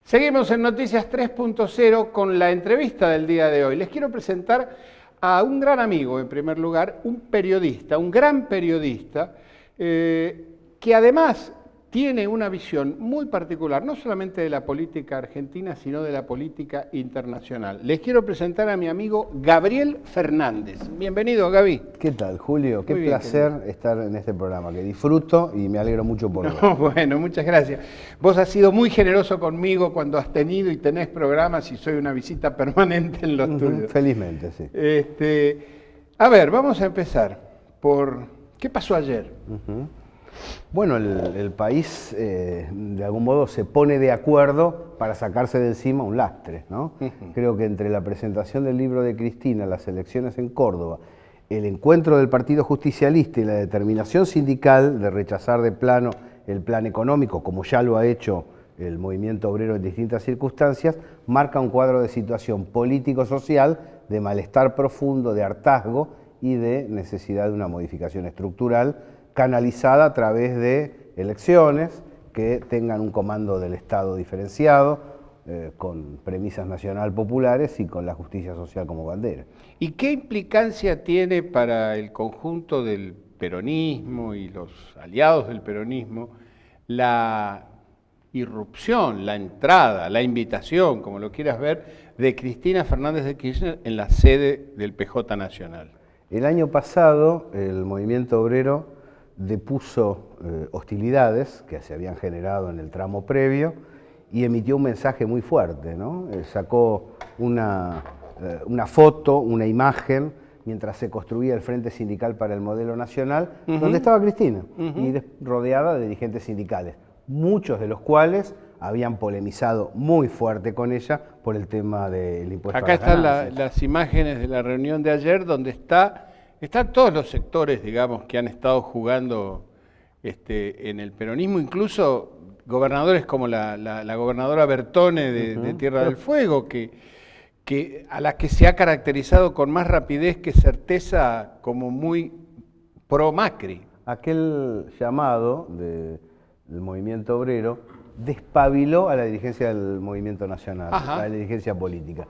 Seguimos en Noticias 3.0 con la entrevista del día de hoy. Les quiero presentar a un gran amigo, en primer lugar, un periodista, un gran periodista, que además tiene una visión muy particular, no solamente de la política argentina, sino de la política internacional. Les quiero presentar a mi amigo Gabriel Fernández. Bienvenido, Gaby. ¿Qué tal, Julio? Qué Muy bien, placer querido. Estar en este programa, que disfruto y me alegro mucho por vos. No, bueno, muchas gracias. Vos has sido muy generoso conmigo cuando has tenido y tenés programas y soy una visita permanente en los tuyos. Felizmente, sí. A ver, vamos a empezar por ¿qué pasó ayer? Bueno, el país de algún modo se pone de acuerdo para sacarse de encima un lastre, ¿no? Creo que entre la presentación del libro de Cristina, las elecciones en Córdoba, el encuentro del Partido Justicialista y la determinación sindical de rechazar de plano el plan económico, como ya lo ha hecho el movimiento obrero en distintas circunstancias, marca un cuadro de situación político-social de malestar profundo, de hartazgo y de necesidad de una modificación estructural canalizada a través de elecciones que tengan un comando del Estado diferenciado, con premisas nacional populares y con la justicia social como bandera. ¿Y qué implicancia tiene para el conjunto del peronismo y los aliados del peronismo la irrupción, la entrada, la invitación, como lo quieras ver, de Cristina Fernández de Kirchner en la sede del PJ Nacional? El año pasado el movimiento obrero depuso hostilidades que se habían generado en el tramo previo y emitió un mensaje muy fuerte, ¿no? Sacó una foto, una imagen, mientras se construía el Frente Sindical para el Modelo Nacional, donde estaba Cristina, y rodeada de dirigentes sindicales, muchos de los cuales habían polemizado muy fuerte con ella por el tema del impuesto Acá a las están ganancias. las imágenes de la reunión de ayer, donde están todos los sectores, digamos, que han estado jugando en el peronismo, incluso gobernadores como la gobernadora Bertone de Tierra del Fuego, a la que se ha caracterizado con más rapidez que certeza como muy pro Macri. Aquel llamado del movimiento obrero despabiló a la dirigencia del movimiento nacional, a la dirigencia política.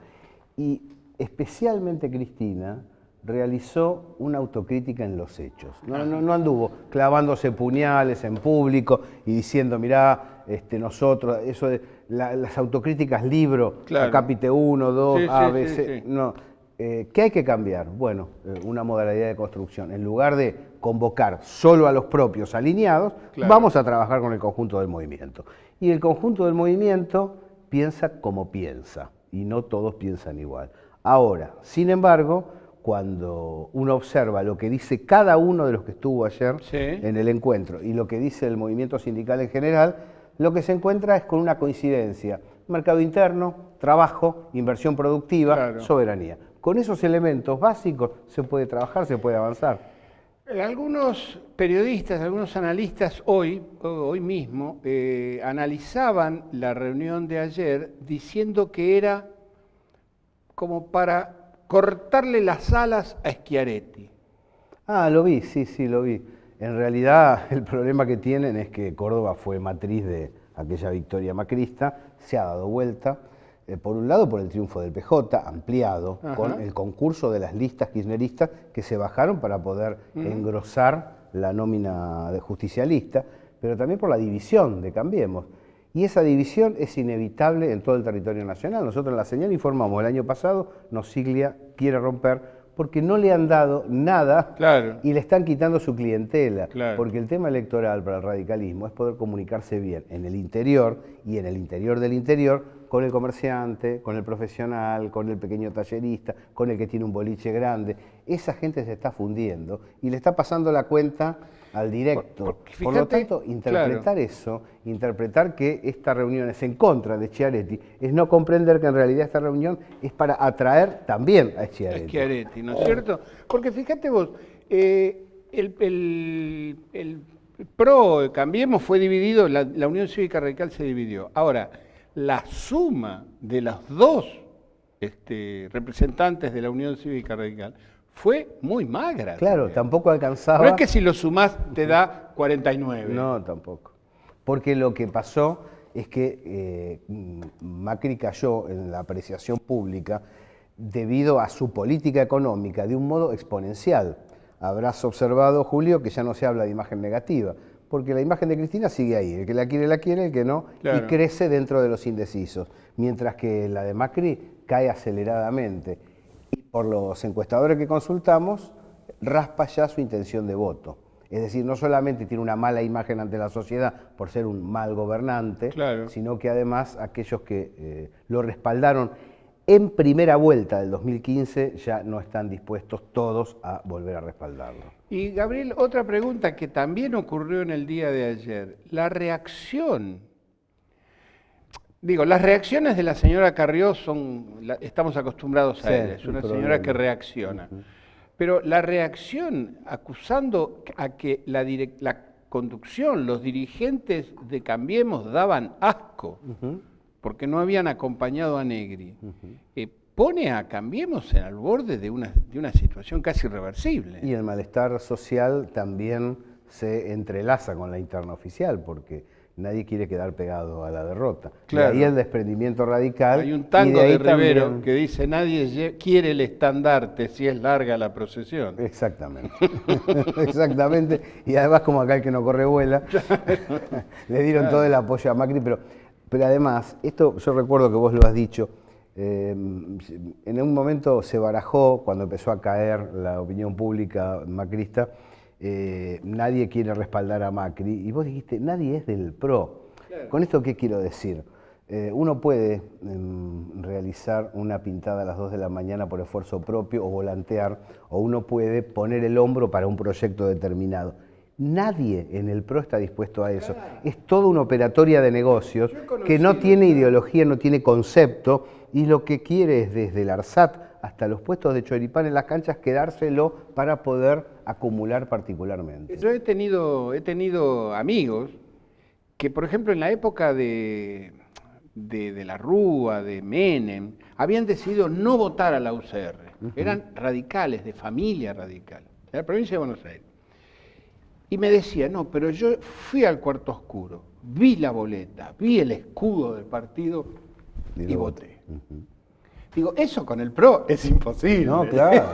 Y especialmente Cristina realizó una autocrítica en los hechos. No anduvo clavándose puñales en público y diciendo, mirá, nosotros, eso de las autocríticas libro, Claro. capítulo 1, 2, Sí, A, sí, B, sí, C, sí. no. ¿Qué hay que cambiar? Bueno, una modalidad de construcción. En lugar de convocar solo a los propios alineados, Claro. vamos a trabajar con el conjunto del movimiento. Y el conjunto del movimiento piensa como piensa, y no todos piensan igual. Ahora, sin embargo, cuando uno observa lo que dice cada uno de los que estuvo ayer en el encuentro y lo que dice el movimiento sindical en general, lo que se encuentra es con una coincidencia: mercado interno, trabajo, inversión productiva, Claro. soberanía. Con esos elementos básicos se puede trabajar, se puede avanzar. Algunos periodistas, algunos analistas hoy mismo, analizaban la reunión de ayer diciendo que era como para cortarle las alas a Schiaretti. Ah, lo vi, sí, lo vi. En realidad el problema que tienen es que Córdoba fue matriz de aquella victoria macrista, se ha dado vuelta, por un lado por el triunfo del PJ, ampliado, con el concurso de las listas kirchneristas que se bajaron para poder engrosar la nómina de justicialista, pero también por la división de Cambiemos. Y esa división es inevitable en todo el territorio nacional. Nosotros en La Señal informamos el año pasado, Nosiglia quiere romper porque no le han dado nada. Claro. Y le están quitando su clientela. Claro. Porque el tema electoral para el radicalismo es poder comunicarse bien en el interior y en el interior del interior con el comerciante, con el profesional, con el pequeño tallerista, con el que tiene un boliche grande. Esa gente se está fundiendo y le está pasando la cuenta al directo. Fíjate, por lo tanto, interpretar eso, interpretar que esta reunión es en contra de Schiaretti, es no comprender que en realidad esta reunión es para atraer también a Schiaretti. Schiaretti, ¿no es cierto? Porque fíjate vos, el PRO, Cambiemos, fue dividido, la Unión Cívica Radical se dividió. Ahora, la suma de los dos representantes de la Unión Cívica Radical fue muy magra. Claro, también. tampoco alcanzaba. No es que si lo sumás te da 49. No, tampoco. Porque lo que pasó es que Macri cayó en la apreciación pública debido a su política económica de un modo exponencial. Habrás observado, Julio, que ya no se habla de imagen negativa, porque la imagen de Cristina sigue ahí, el que la quiere, el que no, claro, y crece dentro de los indecisos, mientras que la de Macri cae aceleradamente. Y por los encuestadores que consultamos, raspa ya su intención de voto. Es decir, no solamente tiene una mala imagen ante la sociedad por ser un mal gobernante, claro, sino que además aquellos que lo respaldaron en primera vuelta del 2015 ya no están dispuestos todos a volver a respaldarlo. Y Gabriel, otra pregunta que también ocurrió en el día de ayer. La reacción, las reacciones de la señora Carrió estamos acostumbrados a ella, es una señora que reacciona. Pero la reacción acusando a que la conducción, los dirigentes de Cambiemos daban asco, porque no habían acompañado a Negri, pone a Cambiemos al borde de una situación casi irreversible. Y el malestar social también se entrelaza con la interna oficial, porque nadie quiere quedar pegado a la derrota. Claro. Y ahí el desprendimiento radical. Hay un tango de Rivero también que dice: nadie quiere el estandarte si es larga la procesión. Exactamente. Exactamente. Y además, como acá el que no corre vuela, le dieron todo el apoyo a Macri, pero además, esto yo recuerdo que vos lo has dicho, en un momento se barajó, cuando empezó a caer la opinión pública macrista, nadie quiere respaldar a Macri, y vos dijiste, nadie es del PRO. Claro. ¿Con esto qué quiero decir? Uno puede realizar una pintada a las 2 de la mañana por esfuerzo propio o volantear, o uno puede poner el hombro para un proyecto determinado. Nadie en el PRO está dispuesto a eso. Claro. Es toda una operatoria de negocios que no tiene ideología, no tiene concepto, y lo que quiere es desde el ARSAT hasta los puestos de choripán en las canchas quedárselo para poder acumular particularmente. Yo he tenido amigos que, por ejemplo, en la época de la Rúa, de Menem, habían decidido no votar a la UCR. Eran radicales, de familia radical, de la provincia de Buenos Aires. Y me decía, no, pero yo fui al cuarto oscuro, vi la boleta, vi el escudo del partido y voté. Digo, eso con el PRO es imposible. No, claro,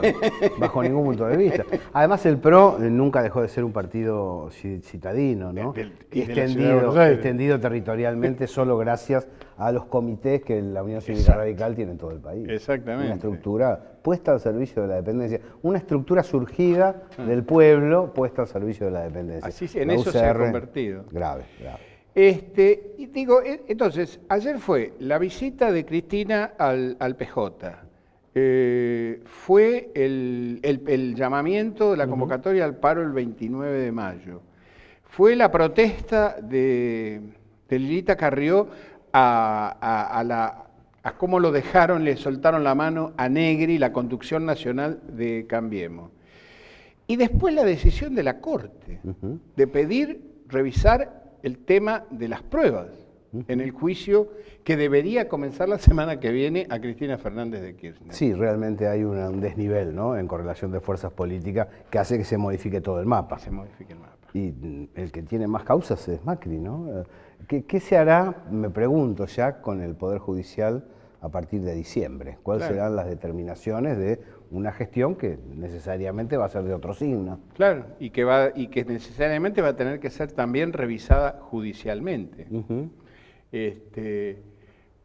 bajo ningún punto de vista. Además, el PRO nunca dejó de ser un partido citadino, ¿no? Extendido territorialmente solo gracias a los comités que la Unión Cívica Radical tiene en todo el país. Exactamente. Una estructura puesta al servicio de la dependencia. Una estructura surgida del pueblo puesta al servicio de la dependencia. Así en eso se ha convertido. Grave, grave. Y digo, entonces, ayer fue la visita de Cristina al PJ, fue el llamamiento, la convocatoria al paro el 29 de mayo, fue la protesta de Lilita Carrió a cómo lo dejaron, le soltaron la mano a Negri, la conducción nacional de Cambiemos. Y después la decisión de la Corte de pedir revisar el tema de las pruebas en el juicio que debería comenzar la semana que viene a Cristina Fernández de Kirchner. Sí, realmente hay un desnivel, ¿no?, en correlación de fuerzas políticas que hace que se modifique todo el mapa. Se modifique el mapa. Y el que tiene más causas es Macri, ¿no? ¿Qué se hará, me pregunto ya, con el Poder Judicial a partir de diciembre? ¿Cuáles serán las determinaciones de una gestión que necesariamente va a ser de otro signo? Claro, y que necesariamente va a tener que ser también revisada judicialmente.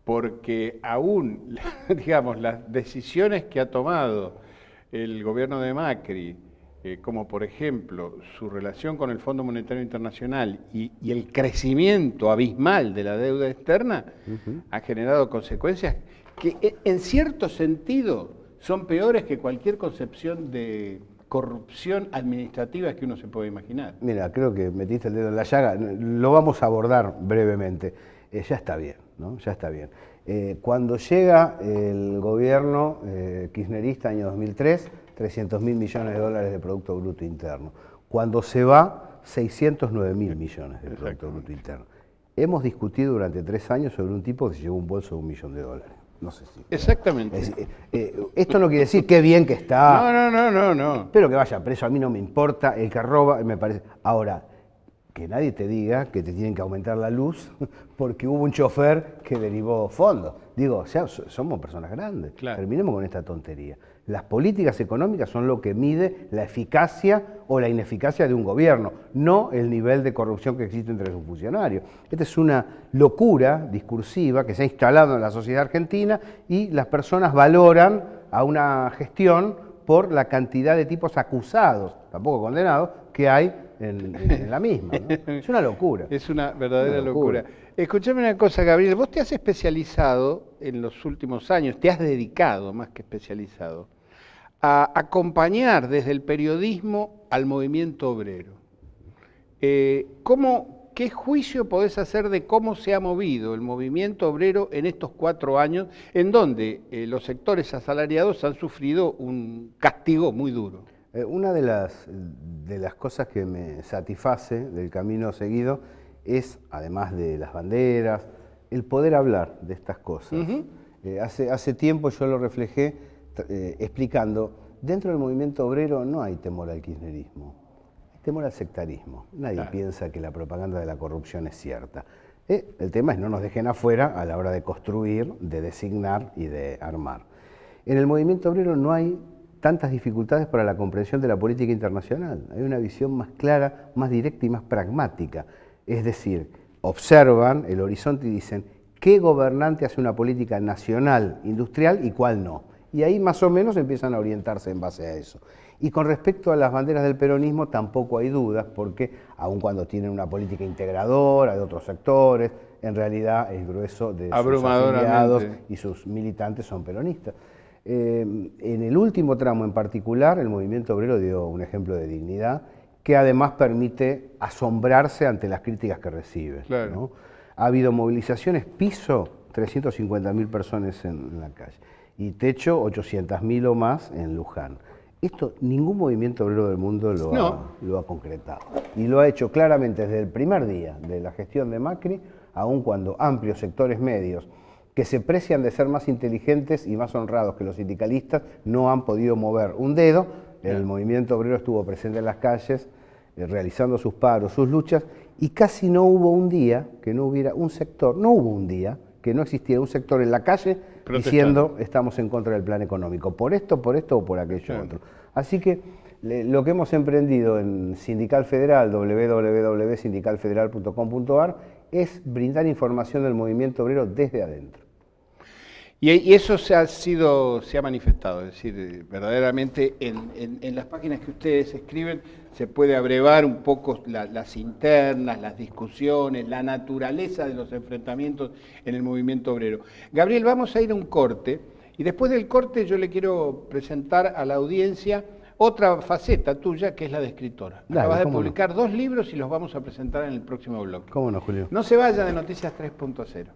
Porque aún, digamos, las decisiones que ha tomado el gobierno de Macri, como por ejemplo su relación con el Fondo Monetario Internacional y el crecimiento abismal de la deuda externa, ha generado consecuencias que en cierto sentido son peores que cualquier concepción de corrupción administrativa que uno se puede imaginar. Mira, creo que metiste el dedo en la llaga, lo vamos a abordar brevemente. Ya está bien, ¿no? Ya está bien. Cuando llega el gobierno kirchnerista, año 2003, 300.000 millones de dólares de Producto Bruto Interno. Cuando se va, 609.000 millones de Producto Bruto Interno. Hemos discutido durante 3 años sobre un tipo que se llevó un bolso de $1 millón. No sé si... Exactamente. Esto no quiere decir qué bien que está. No. Pero que vaya preso, a mí no me importa, el que roba, me parece... Ahora, que nadie te diga que te tienen que aumentar la luz porque hubo un chofer que derivó fondos. Digo, o sea, somos personas grandes. Claro. Terminemos con esta tontería. Las políticas económicas son lo que mide la eficacia o la ineficacia de un gobierno, no el nivel de corrupción que existe entre sus funcionarios. Esta es una locura discursiva que se ha instalado en la sociedad argentina y las personas valoran a una gestión por la cantidad de tipos acusados, tampoco condenados, que hay en la misma, ¿no? Es una locura. Es una verdadera locura. Escuchame una cosa, Gabriel, vos te has especializado en los últimos años, te has dedicado más que especializado, a acompañar desde el periodismo al movimiento obrero. ¿Qué juicio podés hacer de cómo se ha movido el movimiento obrero en estos 4 años, en donde los sectores asalariados han sufrido un castigo muy duro? Una de las cosas que me satisface del camino seguido es, además de las banderas, el poder hablar de estas cosas. Hace tiempo yo lo reflejé explicando, dentro del movimiento obrero no hay temor al kirchnerismo, hay temor al sectarismo. Nadie piensa que la propaganda de la corrupción es cierta. El tema es no nos dejen afuera a la hora de construir, de designar y de armar. En el movimiento obrero no hay tantas dificultades para la comprensión de la política internacional. Hay una visión más clara, más directa y más pragmática. Es decir, observan el horizonte y dicen qué gobernante hace una política nacional, industrial y cuál no. Y ahí más o menos empiezan a orientarse en base a eso. Y con respecto a las banderas del peronismo tampoco hay dudas, porque aun cuando tienen una política integradora de otros sectores, en realidad el grueso de sus afiliados y sus militantes son peronistas. En el último tramo en particular, el movimiento obrero dio un ejemplo de dignidad que además permite asombrarse ante las críticas que recibe. Claro. ¿No? Ha habido movilizaciones, piso, 350.000 personas en la calle, y techo, 800.000 o más en Luján. Esto ningún movimiento obrero del mundo lo ha concretado. Y lo ha hecho claramente desde el primer día de la gestión de Macri, aun cuando amplios sectores medios que se precian de ser más inteligentes y más honrados que los sindicalistas, no han podido mover un dedo. El movimiento obrero estuvo presente en las calles, realizando sus paros, sus luchas, y casi no hubo un día que no hubiera un sector, no hubo un día que no existiera un sector en la calle diciendo estamos en contra del plan económico, por esto o por aquello otro. Así que lo que hemos emprendido en Sindical Federal, www.sindicalfederal.com.ar, es brindar información del movimiento obrero desde adentro. Y eso se ha manifestado, es decir, verdaderamente en las páginas que ustedes escriben se puede abrevar un poco las internas, las discusiones, la naturaleza de los enfrentamientos en el movimiento obrero. Gabriel, vamos a ir a un corte y después del corte yo le quiero presentar a la audiencia otra faceta tuya que es la de escritora. Acabas de publicar 2 libros y los vamos a presentar en el próximo blog. ¿Cómo no, Julio? No se vaya de Noticias 3.0.